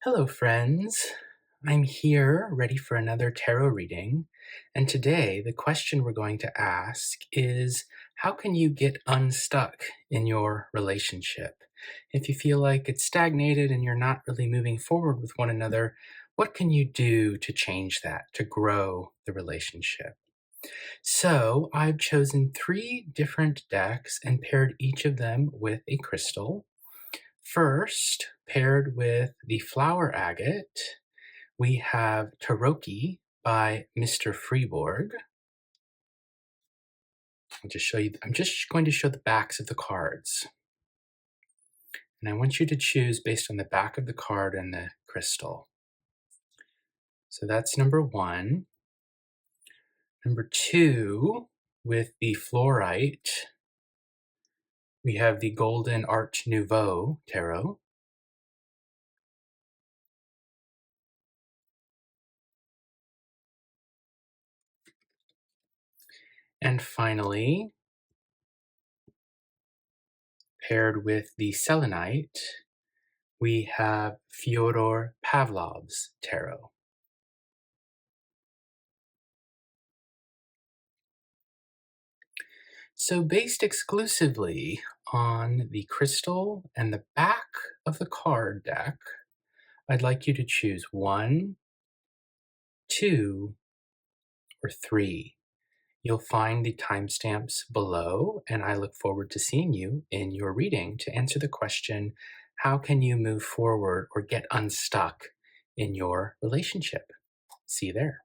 Hello, friends. I'm here ready for another tarot reading. And today, the question we're going to ask is how can you get unstuck in your relationship? If you feel like it's stagnated and you're not really moving forward with one another, what can you do to change that, to grow the relationship? So, I've chosen 3 different decks and paired each of them with a crystal. First, paired with the flower agate, we have Tarocchi by Mr. Friborg. I'm just going to show the backs of the cards. And I want you to choose based on the back of the card and the crystal. So that's number 1. Number 2, with the Fluorite, we have the Golden Art Nouveau Tarot. And finally, paired with the Selenite, we have Fyodor Pavlov's tarot. So based exclusively on the crystal and the back of the card deck, I'd like you to choose 1, 2, or 3. You'll find the timestamps below, and I look forward to seeing you in your reading to answer the question, how can you move forward or get unstuck in your relationship? See you there.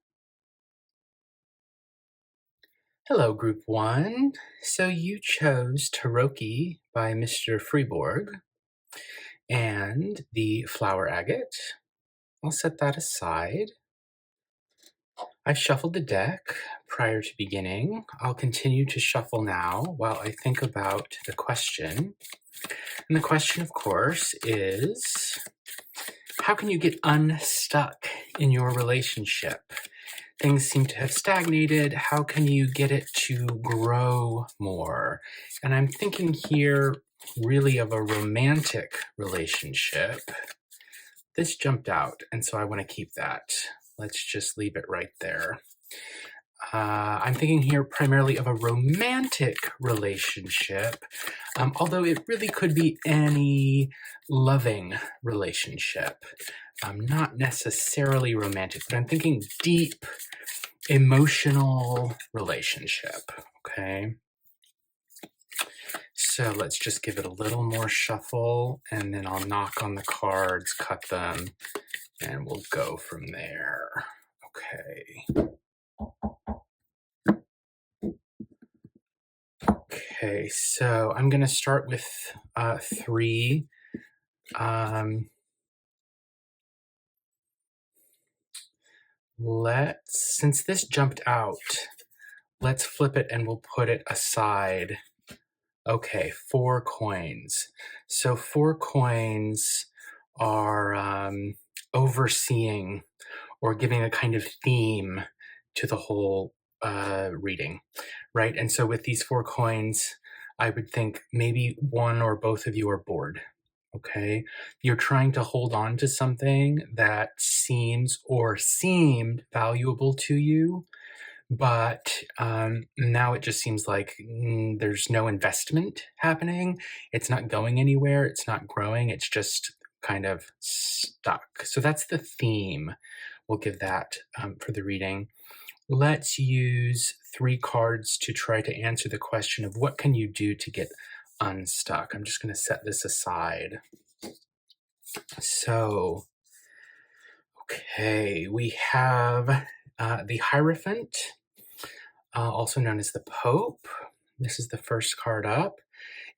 Hello, Group 1. So you chose Tarocchi by Mr. Friborg and the flower agate. I'll set that aside. I've shuffled the deck prior to beginning. I'll continue to shuffle now while I think about the question. And the question, of course, is how can you get unstuck in your relationship? Things seem to have stagnated. How can you get it to grow more? And I'm thinking here really of a romantic relationship. This jumped out, and so I want to keep that. Let's just leave it right there. I'm thinking here primarily of a romantic relationship, although it really could be any loving relationship. Not necessarily romantic, but I'm thinking deep emotional relationship, okay? So let's just give it a little more shuffle, and then I'll knock on the cards, cut them, and we'll go from there. Okay. Okay, so I'm going to start with 3. Since this jumped out, let's flip it and we'll put it aside. Okay, 4 coins. So 4 coins are overseeing or giving a kind of theme to the whole reading, right? And so with these 4 coins, I would think maybe one or both of you are bored, okay? You're trying to hold on to something that seemed valuable to you, but now it just seems like there's no investment happening. It's not going anywhere. It's not growing. It's just kind of stuck. So that's the theme. We'll give that for the reading. Let's use 3 cards to try to answer the question of what can you do to get unstuck. I'm just going to set this aside. So, okay, we have the Hierophant, also known as the Pope. This is the first card up.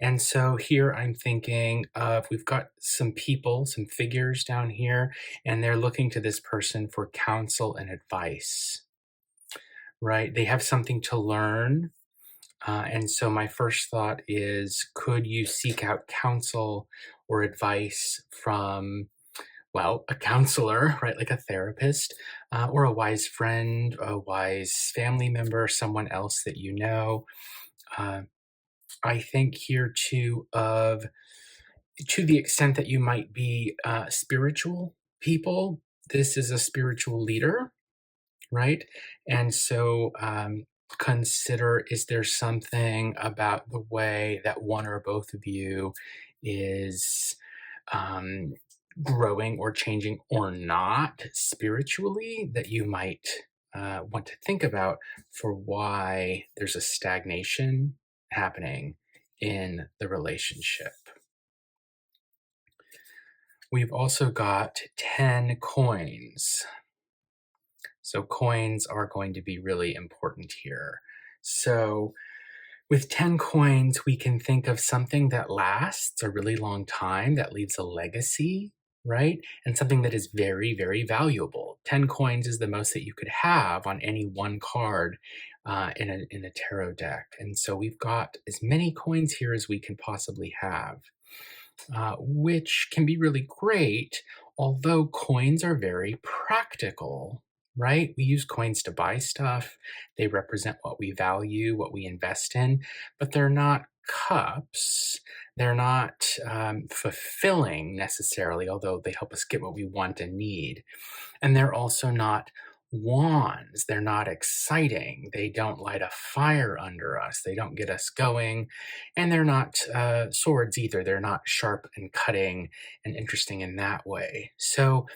And so here I'm thinking of, we've got some people, some figures down here, and they're looking to this person for counsel and advice, right? They have something to learn. And so my first thought is, could you seek out counsel or advice from, well, a counselor, right? Like a therapist, or a wise friend, a wise family member, someone else that you know. I think here too of, to the extent that you might be spiritual people, this is a spiritual leader, right? And so consider, is there something about the way that one or both of you is um, growing or changing or not spiritually that you might want to think about for why there's a stagnation happening in the relationship. We've also got 10 coins. So coins are going to be really important here. So with 10 coins, we can think of something that lasts a really long time, that leaves a legacy, right? And something that is very, very valuable. 10 coins is the most that you could have on any one card in a tarot deck. And so we've got as many coins here as we can possibly have, which can be really great, although coins are very practical, right? We use coins to buy stuff. They represent what we value, what we invest in, but they're not cups. They're not fulfilling necessarily, although they help us get what we want and need. And they're also not wands. They're not exciting. They don't light a fire under us. They don't get us going. And they're not swords either. They're not sharp and cutting and interesting in that way. So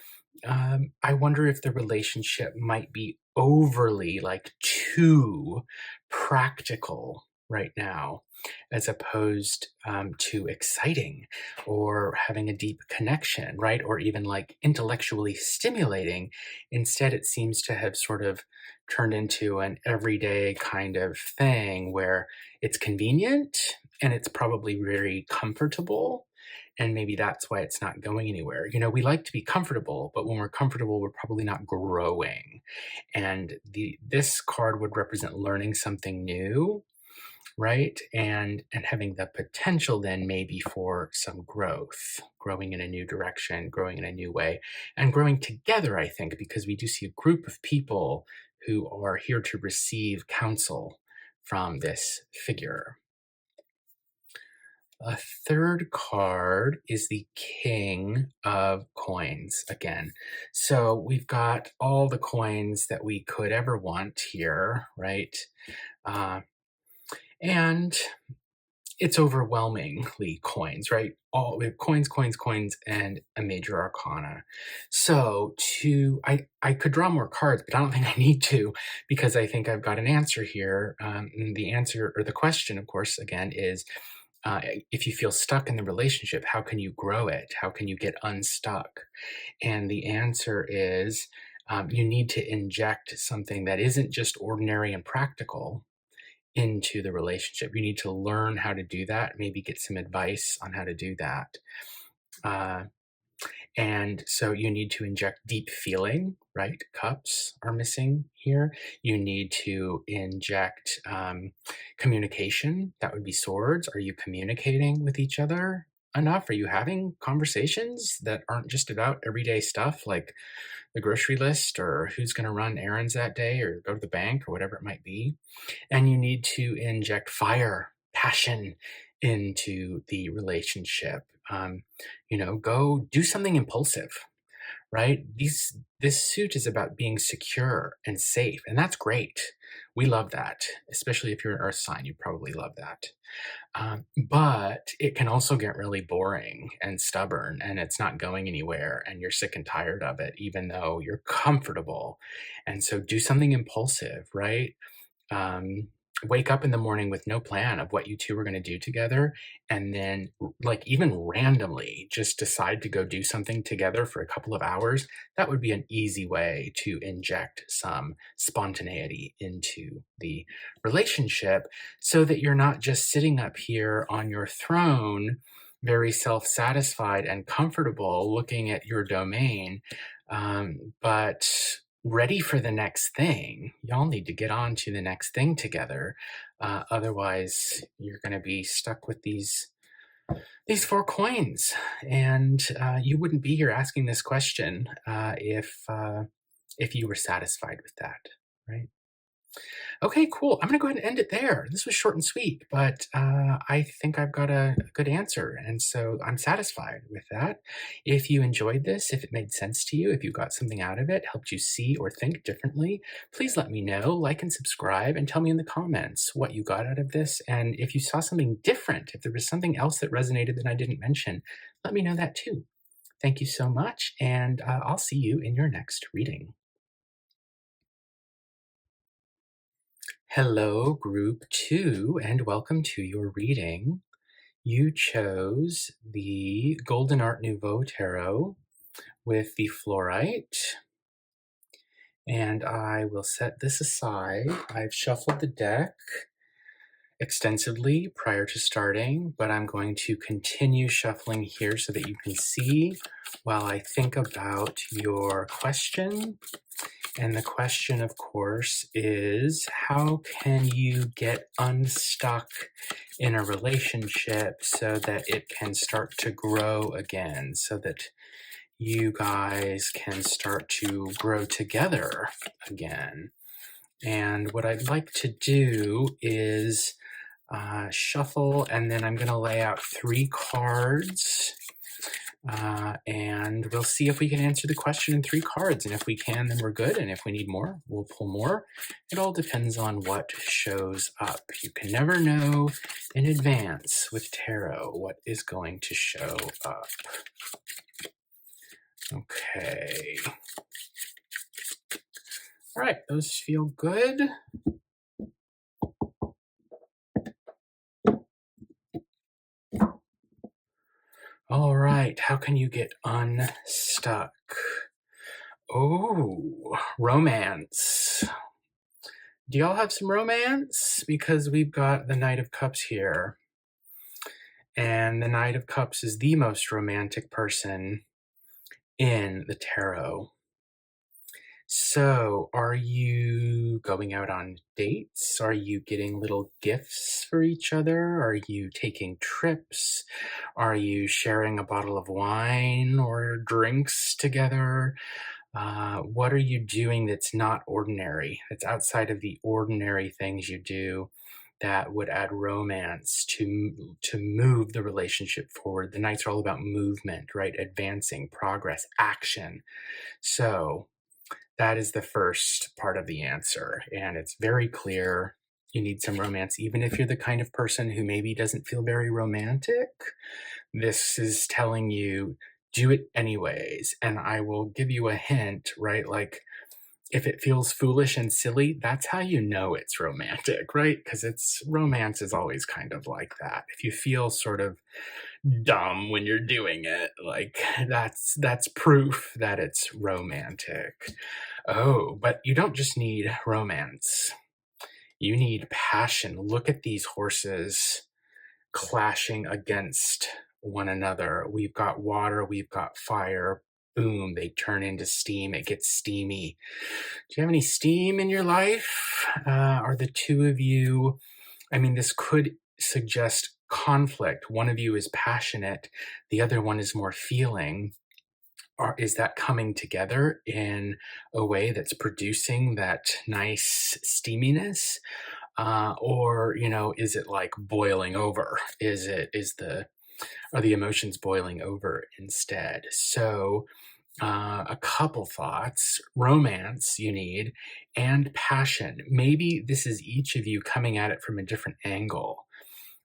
I wonder if the relationship might be overly too practical right now, as opposed to exciting or having a deep connection, right? Or even intellectually stimulating. Instead, it seems to have sort of turned into an everyday kind of thing where it's convenient and it's probably very comfortable. And maybe that's why it's not going anywhere. We like to be comfortable, but when we're comfortable, we're probably not growing. And this card would represent learning something new, right? And having the potential then maybe for some growth, growing in a new direction, growing in a new way, and growing together, I think, because we do see a group of people who are here to receive counsel from this figure. A third card is the King of Coins again. So we've got all the coins that we could ever want here, right? And it's overwhelmingly coins, right? We have coins, coins, coins, and a major arcana. So I could draw more cards, but I don't think I need to, because I think I've got an answer here. The answer, or the question, of course, again, is if you feel stuck in the relationship, how can you grow it? How can you get unstuck? And the answer is you need to inject something that isn't just ordinary and practical into the relationship. You need to learn how to do that, maybe get some advice on how to do that. And so you need to inject deep feeling, right? Cups are missing here. You need to inject communication. That would be swords. Are you communicating with each other enough? Are you having conversations that aren't just about everyday stuff like the grocery list or who's going to run errands that day or go to the bank or whatever it might be? And you need to inject fire, passion into the relationship. Go do something impulsive, right? This suit is about being secure and safe, and that's great. We love that, especially if you're an earth sign, you probably love that. But it can also get really boring and stubborn, and it's not going anywhere, and you're sick and tired of it, even though you're comfortable. And so do something impulsive, right? Wake up in the morning with no plan of what you two are going to do together, and then even randomly just decide to go do something together for a couple of hours. That would be an easy way to inject some spontaneity into the relationship, so that you're not just sitting up here on your throne very self-satisfied and comfortable looking at your domain, but ready for the next thing. Y'all need to get on to the next thing together. Otherwise, you're going to be stuck with these 4 coins, and you wouldn't be here asking this question if you were satisfied with that, right? Okay, cool. I'm going to go ahead and end it there. This was short and sweet, but I think I've got a good answer. And so I'm satisfied with that. If you enjoyed this, if it made sense to you, if you got something out of it, helped you see or think differently, please let me know. Like and subscribe and tell me in the comments what you got out of this. And if you saw something different, if there was something else that resonated that I didn't mention, let me know that too. Thank you so much. And I'll see you in your next reading. Hello, group 2, and welcome to your reading. You chose the Golden Art Nouveau Tarot with the Fluorite, and I will set this aside. I've shuffled the deck extensively prior to starting, but I'm going to continue shuffling here so that you can see while I think about your question. And the question, of course, is how can you get unstuck in a relationship so that it can start to grow again, so that you guys can start to grow together again? And what I'd like to do is shuffle, and then I'm going to lay out 3 cards. And we'll see if we can answer the question in 3 cards. And if we can, then we're good. And if we need more, we'll pull more. It all depends on what shows up. You can never know in advance with tarot what is going to show up. Okay. All right, those feel good. All right, how can you get unstuck? Oh, romance. Do y'all have some romance? Because we've got the Knight of Cups here. And the Knight of Cups is the most romantic person in the tarot. So, are you going out on dates? Are you getting little gifts for each other? Are you taking trips? Are you sharing a bottle of wine or drinks together? What are you doing that's not ordinary, that's outside of the ordinary things you do that would add romance to move the relationship forward? The nights are all about movement, right? Advancing, progress, action. So that is the first part of the answer. And it's very clear you need some romance, even if you're the kind of person who maybe doesn't feel very romantic. This is telling you, do it anyways. And I will give you a hint, right? Like, if it feels foolish and silly, that's how you know it's romantic, right? Because romance is always kind of like that. If you feel sort of dumb when you're doing it, like that's proof that it's romantic. Oh, but you don't just need romance. You need passion. Look at these horses clashing against one another. We've got water, we've got fire. Boom, they turn into steam. It gets steamy. Do you have any steam in your life? Are the two of you, I mean, this could suggest conflict. One of you is passionate, the other one is more feeling. Is that coming together in a way that's producing that nice steaminess? Or, is it like boiling over? Are the emotions boiling over instead? So, a couple thoughts. Romance you need, and passion. Maybe this is each of you coming at it from a different angle.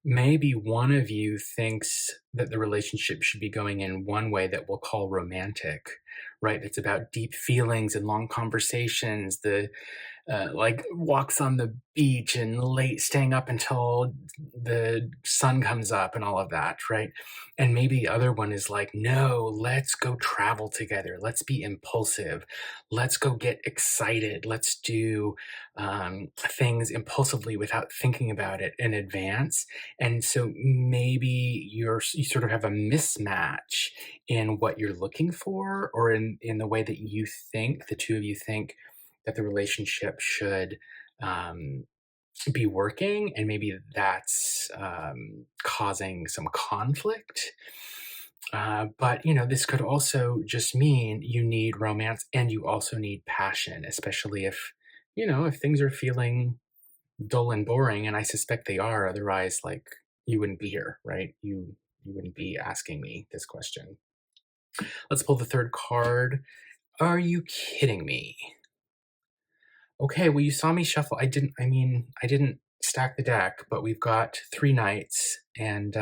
Maybe one of you thinks that the relationship should be going in one way that we'll call romantic, right? It's about deep feelings and long conversations, like walks on the beach and staying up until the sun comes up and all of that, right? And maybe the other one is like, no, let's go travel together. Let's be impulsive. Let's go get excited. Let's do things impulsively without thinking about it in advance. And so maybe you sort of have a mismatch in what you're looking for, or in the way that you think, the two of you think that the relationship should be working, and maybe that's causing some conflict. But this could also just mean you need romance and you also need passion, especially if if things are feeling dull and boring, and I suspect they are, otherwise, like, you wouldn't be here, right? You wouldn't be asking me this question. Let's pull the third card. Are you kidding me? Okay, well, you saw me shuffle. I didn't stack the deck, but we've got 3 knights, and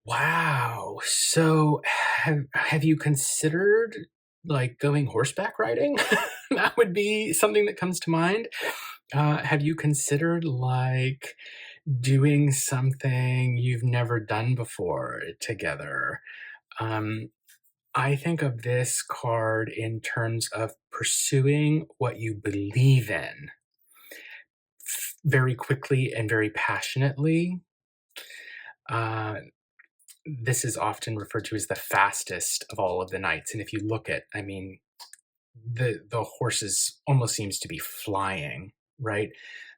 wow. So have you considered, like, going horseback riding? That would be something that comes to mind. Have you considered, like, doing something you've never done before together? Um, I think of this card in terms of pursuing what you believe in very quickly and very passionately. Uh, this is often referred to as the fastest of all of the knights. And if you look at, the horses almost seems to be flying, right?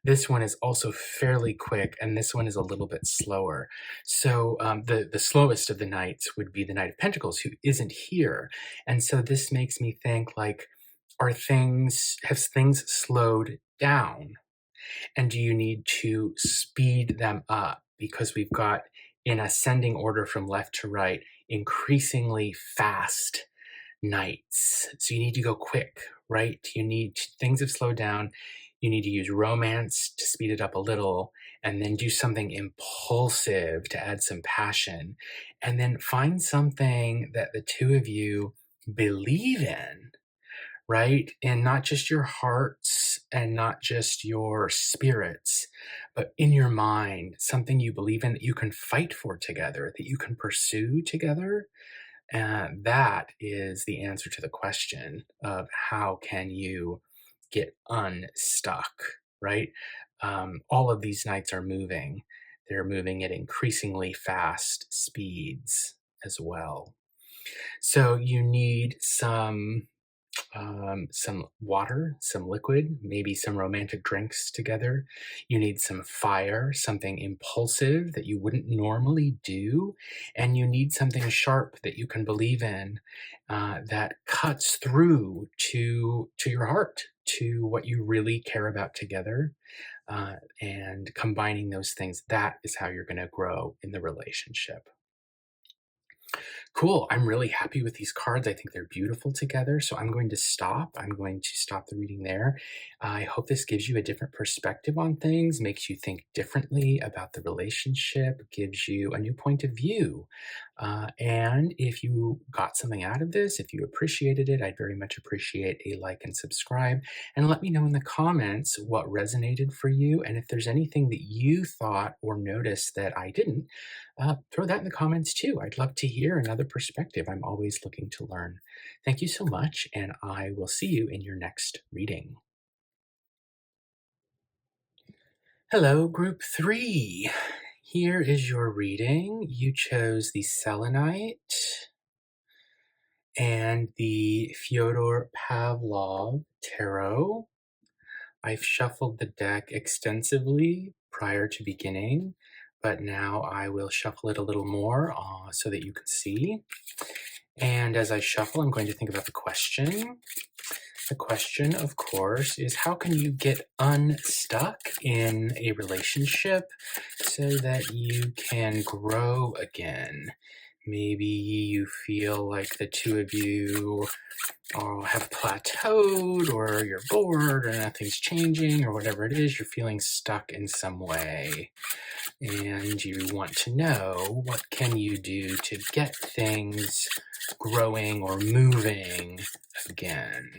This one is also fairly quick, and this one is a little bit slower. So the slowest of the knights would be the Knight of Pentacles, who isn't here, and so this makes me think, like, have things slowed down, and do you need to speed them up? Because we've got, in ascending order from left to right, increasingly fast knights. So you need to go quick, right? Things have slowed down. You need to use romance to speed it up a little, and then do something impulsive to add some passion. And then find something that the two of you believe in, right? And not just your hearts and not just your spirits, but in your mind, something you believe in that you can fight for together, that you can pursue together. And that is the answer to the question of how can you get unstuck, right? All of these knights are moving. They're moving at increasingly fast speeds as well. So you need some water, some liquid, maybe some romantic drinks together. You need some fire, something impulsive that you wouldn't normally do. And you need something sharp that you can believe in, that cuts through to your heart, to what you really care about together. And combining those things, that is how you're going to grow in the relationship. Cool. I'm really happy with these cards. I think they're beautiful together. So I'm going to stop. I'm going to stop the reading there. I hope this gives you a different perspective on things, makes you think differently about the relationship, gives you a new point of view. And if you got something out of this, if you appreciated it, I'd very much appreciate a like and subscribe. And let me know in the comments what resonated for you. And if there's anything that you thought or noticed that I didn't, throw that in the comments too. I'd love to hear another perspective. I'm always looking to learn. Thank you so much, and I will see you in your next reading. Hello, Group 3. Here is your reading. You chose the Selenite and the Fyodor Pavlov Tarot. I've shuffled the deck extensively prior to beginning, but now I will shuffle it a little more so that you can see. And as I shuffle, I'm going to think about the question. The question, of course, is how can you get unstuck in a relationship so that you can grow again? Maybe you feel like the two of you have plateaued, or you're bored, or nothing's changing, or whatever it is, you're feeling stuck in some way. And you want to know, what can you do to get things growing or moving again?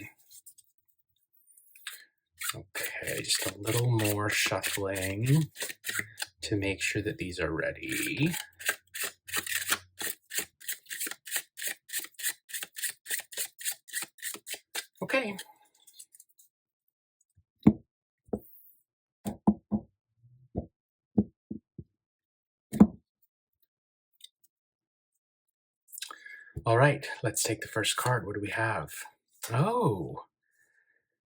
Okay, just a little more shuffling to make sure that these are ready. Okay. All right, let's take the first card. What do we have? Oh,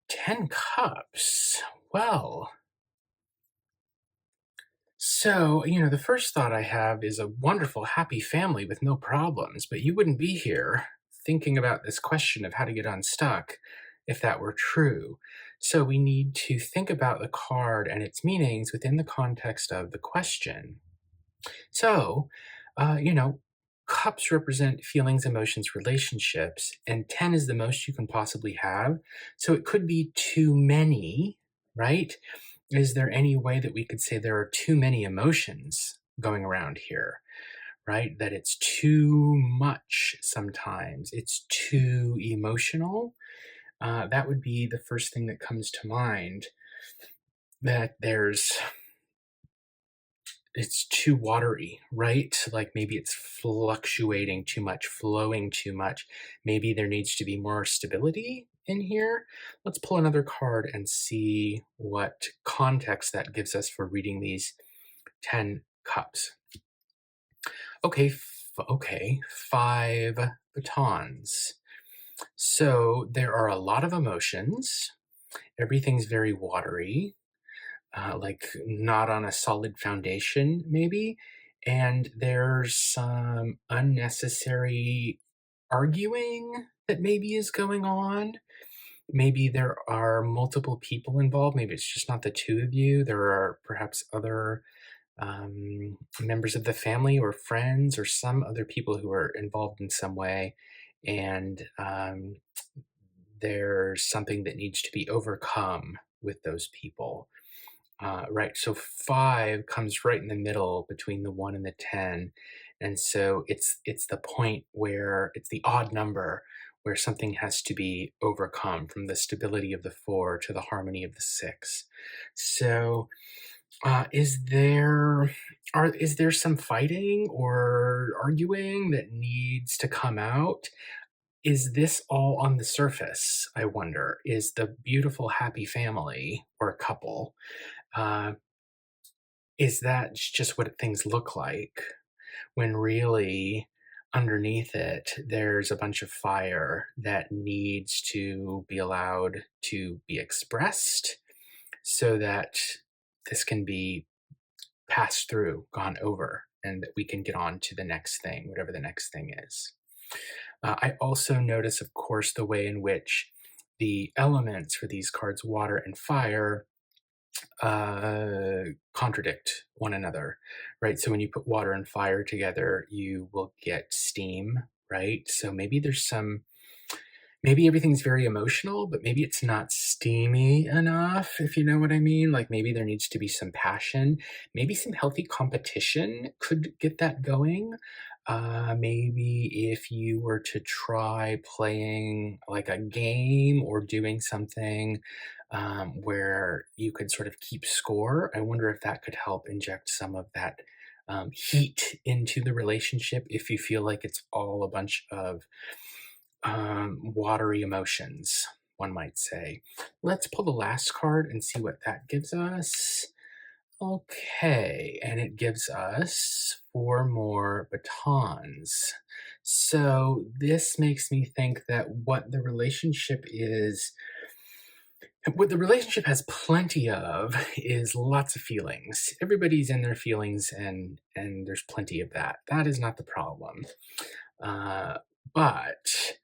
10 cups. Well, so, the first thought I have is a wonderful, happy family with no problems, but you wouldn't be here thinking about this question of how to get unstuck if that were true. So we need to think about the card and its meanings within the context of the question. So, you know, cups represent feelings, emotions, relationships, and 10 is the most you can possibly have. So it could be too many, right? Is there any way that we could say there are too many emotions going around here, right? That it's too much sometimes, it's too emotional? That would be the first thing that comes to mind, that it's too watery, right? Like maybe it's fluctuating too much, flowing too much. Maybe there needs to be more stability in here. Let's pull another card and see what context that gives us for reading these 10 cups. Okay, okay, 5 batons. So there are a lot of emotions. Everything's very watery. Like not on a solid foundation, maybe. And there's some unnecessary arguing that maybe is going on. Maybe there are multiple people involved. Maybe it's just not the two of you. There are perhaps other members of the family or friends or some other people who are involved in some way. And there's something that needs to be overcome with those people. Right. So 5 comes right in the middle between the 1 and the 10. And so it's the point where it's the odd number where something has to be overcome, from the stability of the 4 to the harmony of the 6. So is there some fighting or arguing that needs to come out? Is this all on the surface? I wonder. Is the beautiful happy family or couple, uh, is that just what things look like, when really underneath it there's a bunch of fire that needs to be allowed to be expressed so that this can be passed through, gone over, and that we can get on to the next thing, whatever the next thing is. I also notice, of course, the way in which the elements for these cards, water and fire, contradict one another, right? So when you put water and fire together, you will get steam, right? So maybe everything's very emotional, but maybe it's not steamy enough, if you know what I mean. Like maybe there needs to be some passion. Maybe some healthy competition could get that going. Maybe if you were to try playing like a game or doing something where you could sort of keep score, I wonder if that could help inject some of that heat into the relationship, if you feel like it's all a bunch of watery emotions, one might say. Let's pull the last card and see what that gives us. Okay, and it gives us 4 more batons. So this makes me think that what the relationship has plenty of is lots of feelings. Everybody's in their feelings, and there's plenty of that. That is not the problem. But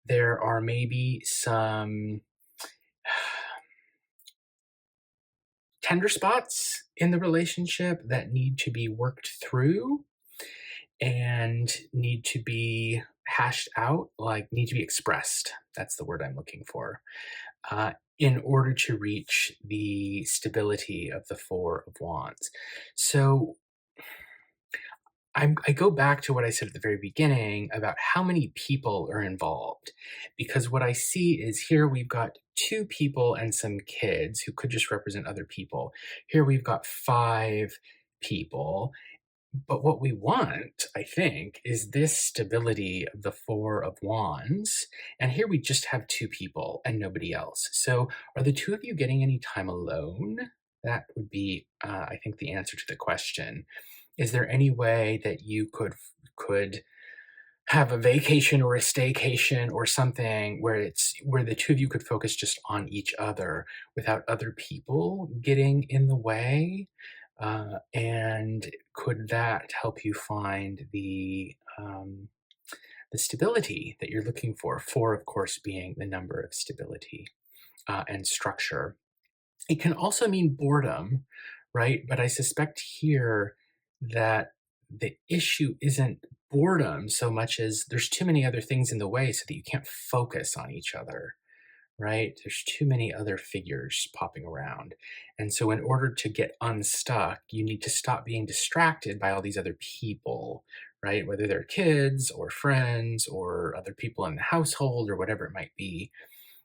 there are maybe some tender spots in the relationship that need to be worked through and need to be hashed out, like need to be expressed. That's the word I'm looking for. In order to reach the stability of the 4 of Wands. So I go back to what I said at the very beginning about how many people are involved, because what I see is here we've got 2 people and some kids who could just represent other people. Here we've got 5 people. But what we want, I think, is this stability of the 4 of Wands. And here we just have 2 people and nobody else. So are the 2 of you getting any time alone? That would be, I think, the answer to the question. Is there any way that you could have a vacation or a staycation or something where the 2 of you could focus just on each other without other people getting in the way? And could that help you find the stability that you're looking for. 4, of course, being the number of stability and structure. It can also mean boredom, right? But I suspect here that the issue isn't boredom so much as there's too many other things in the way so that you can't focus on each other, right? There's too many other figures popping around. And so, in order to get unstuck, you need to stop being distracted by all these other people, right? Whether they're kids or friends or other people in the household or whatever it might be.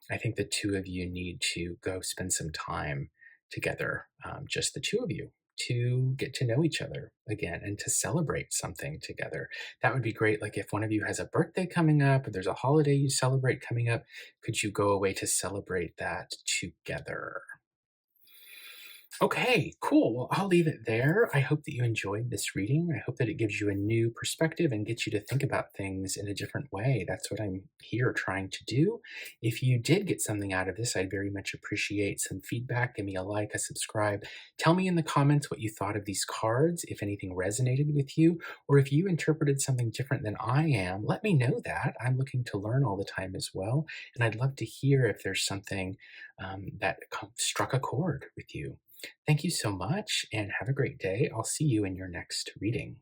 I think the two of you need to go spend some time together, just the two of you, to get to know each other again and to celebrate something together. That would be great. Like if one of you has a birthday coming up or there's a holiday you celebrate coming up, could you go away to celebrate that together? Okay, cool. Well, I'll leave it there. I hope that you enjoyed this reading. I hope that it gives you a new perspective and gets you to think about things in a different way. That's what I'm here trying to do. If you did get something out of this, I'd very much appreciate some feedback. Give me a like, a subscribe. Tell me in the comments what you thought of these cards, if anything resonated with you, or if you interpreted something different than I am. Let me know that. I'm looking to learn all the time as well. And I'd love to hear if there's something that struck a chord with you. Thank you so much and have a great day. I'll see you in your next reading.